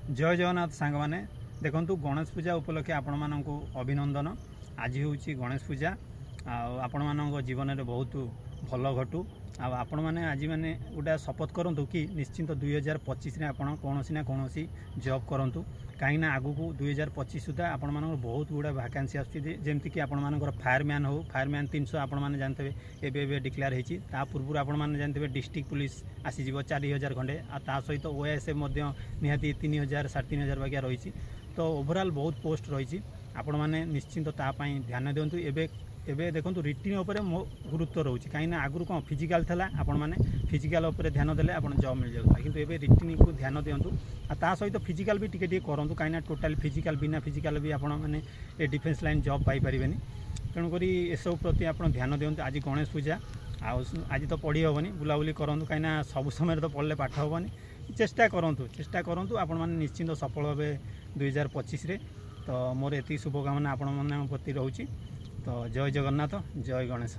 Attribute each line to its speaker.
Speaker 1: जय जगन्नाथ सांग मैंने देखु गणेश पूजा उपलक्षे आपण मानक अभिनंदन। आज हूँ गणेश पूजा आपण मान जीवन में बहुत भल घटू आपण मैंने आज मैंने गोटे शपथ करूँ कि निश्चिंत 2025 में आपण कौन ना कौन जॉब करूँ कहीं आगू को 2025 सुधा आपण मान बहुत गुड़ा वैकेंसी आमती कि आपण मान फायरमैन हो फायरमैन 300 आपण मैंने जानते एवं डिक्लेयर होती पूर्व आपण मैंने जानते डिस्ट्रिक्ट पुलिस आसीज 4000 खंडे आ सहित ओएसएफ निहाती 3000 3500 बागिया रही। तो ओवरऑल बहुत पोस्ट रही आपण मैंने निश्चिंत तापाई ध्यान दिंतु। एबे देखो रिटिन उपर गुरुत्व रोचे कहीं आगुरी कौन फिजिकाल था आपण मैंने फिजिकाल उपर ध्यान देले आप जॉब मिल जाता कि एबे रिटिन को ध्यान दिंतु। ता सहित फिजिकाल भी टिके करूँ कहीं टोटाल फिजिकाल बिना फिजिकाल भी आपण मैंने डिफेन्स लाइन जॉब पाई पारे। तेणुक एसबू प्रति आप ध्यान दिंतु। आज गणेश पूजा आज तो पढ़ी हेनी बुलाबुली करूँ कहीं सब समय तो पढ़ले पाठ हेनी चेष्टा करूँ आपण मैंने निश्चिंत सफल हे 2025 रे। तो मोर एति शुभकामना आपण मन प्रति रोचे। तो जय जगन्नाथ जय गणेश।